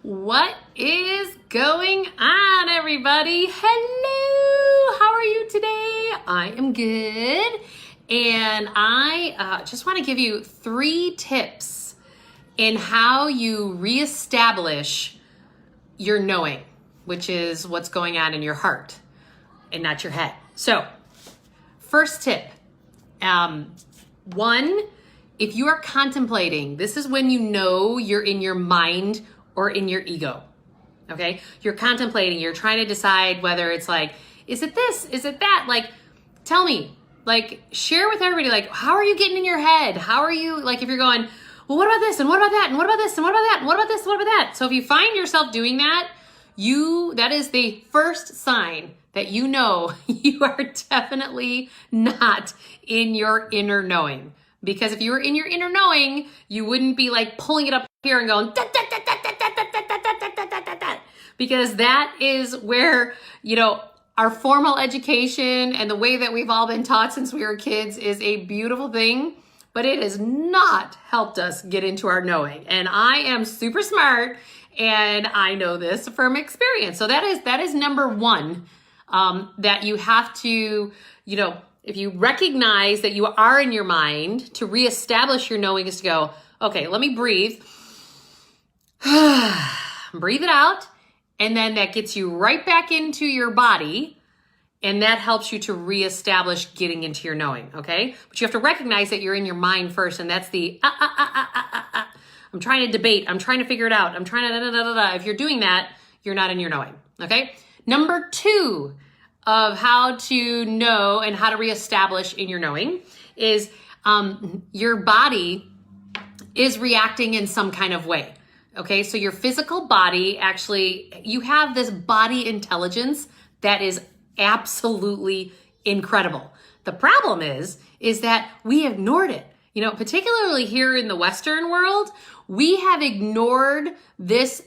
What is going on, everybody? Hello, how are you today? I am good, and I just want to give you 3 tips in how you reestablish your knowing, which is what's going on in your heart and not your head. So, first tip, 1, if you are contemplating, this is when you know you're in your mind or in your ego, okay? You're contemplating, you're trying to decide whether it's like, is it this, is it that? Like, tell me, like, share with everybody, like, how are you getting in your head? How are you, like, if you're going, well, what about this, and what about that, and what about this, and what about that, and what about this, and what about that? So if you find yourself doing that, that is the first sign that you know you are definitely not in your inner knowing. Because if you were in your inner knowing, you wouldn't be like pulling it up here and going, da, da, da, da, da, da, da, da, da, da, da, da, da. Because that is where, our formal education and the way that we've all been taught since we were kids is a beautiful thing, but it has not helped us get into our knowing. And I am super smart, and I know this from experience. So that is number 1, that you have to, if you recognize that you are in your mind, to reestablish your knowing is to go, okay, let me breathe. Breathe it out. And then that gets you right back into your body. And that helps you to reestablish getting into your knowing, okay? But you have to recognize that you're in your mind first. And that's the, I'm trying to debate. I'm trying to figure it out. I'm trying to, If you're doing that, you're not in your knowing, okay? Number 2 of how to know and how to reestablish in your knowing is your body is reacting in some kind of way. Okay, so your physical body, actually, you have this body intelligence that is absolutely incredible. The problem is that we ignored it. Particularly here in the Western world, we have ignored this,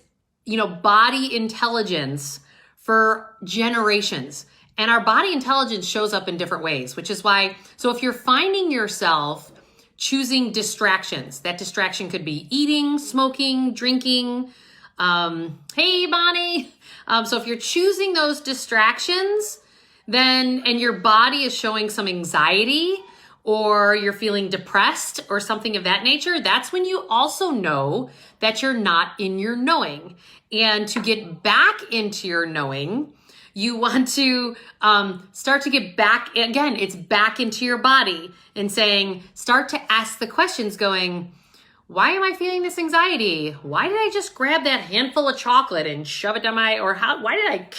body intelligence for generations. And our body intelligence shows up in different ways, which is why, so if you're finding yourself choosing distractions, that distraction could be eating, smoking, drinking, hey, Bonnie. So if you're choosing those distractions, and your body is showing some anxiety, or you're feeling depressed or something of that nature, that's when you also know that you're not in your knowing. And to get back into your knowing, you want to start to get back, again, it's back into your body and saying, start to ask the questions going, why am I feeling this anxiety? Why did I just grab that handful of chocolate and shove it down why did I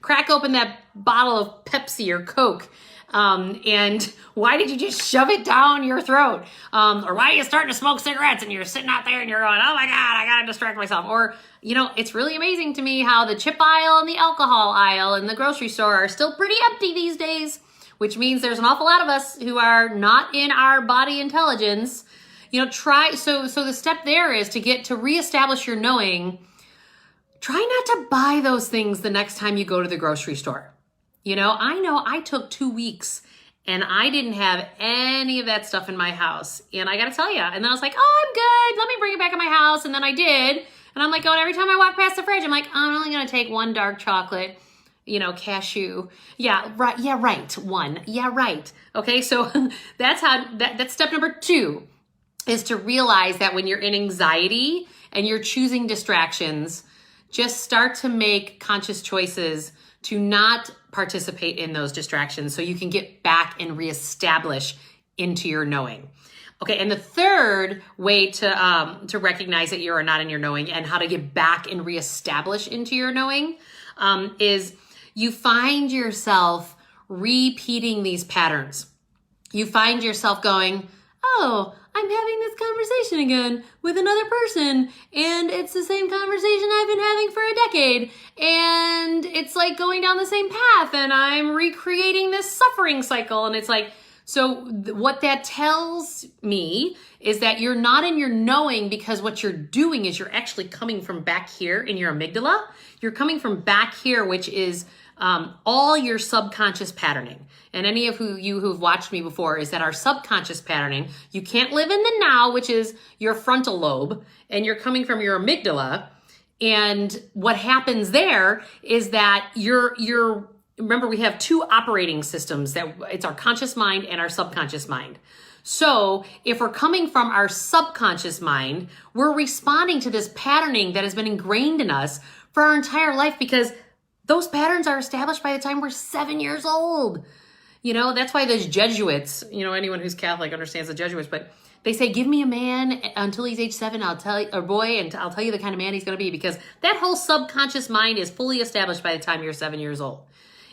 crack open that bottle of Pepsi or Coke? And why did you just shove it down your throat? Or why are you starting to smoke cigarettes and you're sitting out there and you're going, oh my God, I gotta distract myself. Or, it's really amazing to me how the chip aisle and the alcohol aisle in the grocery store are still pretty empty these days, which means there's an awful lot of us who are not in our body intelligence. So the step there is to reestablish your knowing. Try not to buy those things the next time you go to the grocery store. I know I took 2 weeks and I didn't have any of that stuff in my house. And I got to tell you, and then I was like, oh, I'm good. Let me bring it back in my house. And then I did. And I'm like, oh, and every time I walk past the fridge, I'm like, I'm only going to take 1 dark chocolate, cashew. Yeah, right. Yeah, right. 1. Yeah, right. Okay. So that's step number 2 is to realize that when you're in anxiety and you're choosing distractions, just start to make conscious choices to not participate in those distractions so you can get back and reestablish into your knowing. Okay, and the third way to recognize that you are not in your knowing and how to get back and reestablish into your knowing is you find yourself repeating these patterns. You find yourself going, oh, I'm having this conversation again with another person, and it's the same conversation I've been having for a decade, and it's like going down the same path, and I'm recreating this suffering cycle, and it's like, so what that tells me is that you're not in your knowing, because what you're doing is you're actually coming from back here in your amygdala. You're coming from back here, which is all your subconscious patterning. And any of you who've watched me before is that our subconscious patterning, you can't live in the now, which is your frontal lobe, and you're coming from your amygdala. And what happens there is that remember, we have two operating systems, that it's our conscious mind and our subconscious mind. So if we're coming from our subconscious mind, we're responding to this patterning that has been ingrained in us for our entire life, because those patterns are established by the time we're 7 years old. You know, that's why those Jesuits, you know, anyone who's Catholic understands the Jesuits, but they say, give me a man until he's age 7, I'll tell you, or boy, and I'll tell you the kind of man he's going to be, because that whole subconscious mind is fully established by the time you're 7 years old.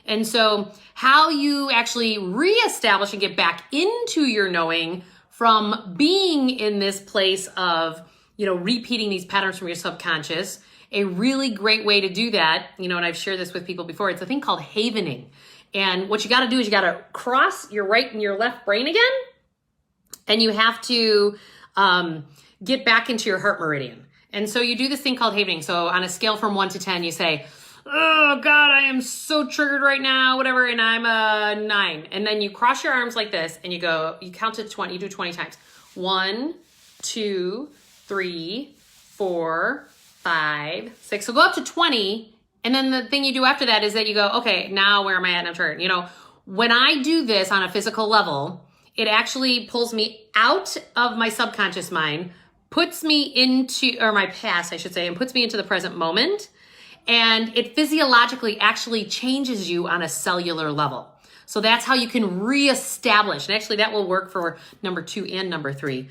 And so how you actually reestablish and get back into your knowing from being in this place of, you know, repeating these patterns from your subconscious, a really great way to do that, you know, and I've shared this with people before, it's a thing called havening. And what you got to do is you got to cross your right and your left brain again. And you have to get back into your heart meridian. And so you do this thing called havening. So on a scale from 1 to 10, you say, oh God, I am so triggered right now, whatever, and I'm a 9. And then you cross your arms like this and you count to 20, you do 20 times. 1, 2, 3, 4, 5, 6. So go up to 20. And then the thing you do after that is that you go, okay, now where am I at? And I'm triggered. You know, when I do this on a physical level, it actually pulls me out of my subconscious mind, puts me into, or my past, I should say, and puts me into the present moment. And it physiologically actually changes you on a cellular level. So that's how you can reestablish. And actually that will work for number 2 and number 3.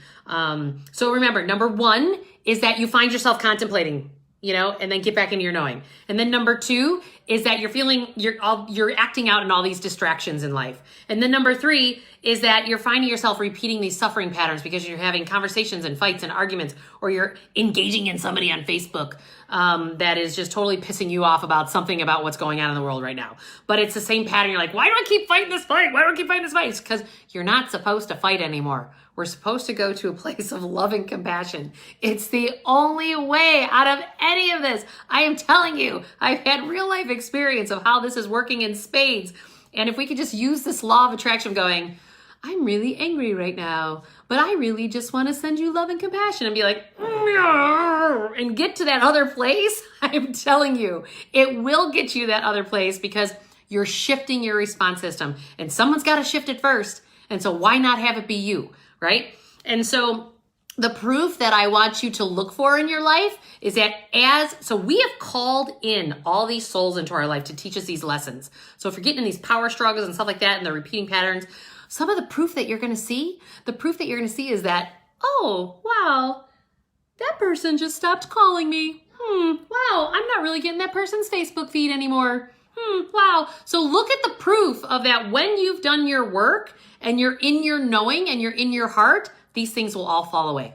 So remember, number 1 is that you find yourself contemplating, you know, and then get back into your knowing. And then number 2 is that you're acting out in all these distractions in life. And then number 3 is that you're finding yourself repeating these suffering patterns because you're having conversations and fights and arguments, or you're engaging in somebody on Facebook that is just totally pissing you off about something about what's going on in the world right now. But it's the same pattern. You're like, why do I keep fighting this fight? Why do I keep fighting this fight? It's because you're not supposed to fight anymore. We're supposed to go to a place of love and compassion. It's the only way out of any of this. I am telling you, I've had real life experience of how this is working in spades. And if we could just use this law of attraction going, I'm really angry right now, but I really just want to send you love and compassion, and be like, and get to that other place, I'm telling you, it will get you that other place, because you're shifting your response system, and someone's got to shift it first. And so why not have it be you, right? And so the proof that I want you to look for in your life is that so we have called in all these souls into our life to teach us these lessons. So if you're getting in these power struggles and stuff like that, and the repeating patterns, some of the proof that you're going to see, is that, oh, wow, that person just stopped calling me. Wow, I'm not really getting that person's Facebook feed anymore. Wow. So look at the proof of that. When you've done your work and you're in your knowing and you're in your heart, these things will all fall away.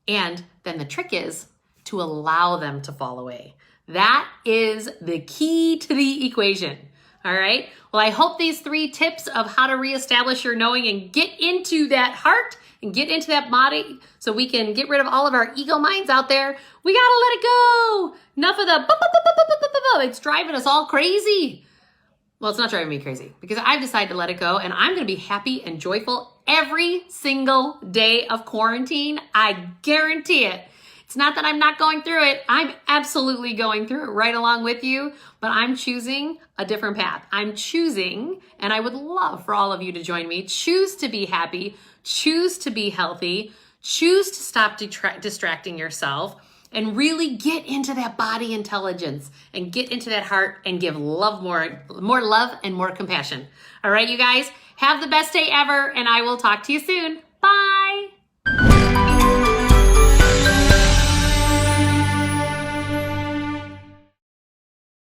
And then the trick is to allow them to fall away. That is the key to the equation. All right. Well, I hope these 3 tips of how to reestablish your knowing and get into that heart and get into that body, so we can get rid of all of our ego minds out there. We got to let it go. Enough of the, it's driving us all crazy. Well, it's not driving me crazy, because I've decided to let it go, and I'm going to be happy and joyful every single day of quarantine. I guarantee it. It's not that I'm not going through it. I'm absolutely going through it right along with you, but I'm choosing a different path. I'm choosing, and I would love for all of you to join me, choose to be happy, choose to be healthy, choose to stop distracting yourself, and really get into that body intelligence and get into that heart and give love, more love and more compassion. All right, you guys, have the best day ever, and I will talk to you soon. Bye.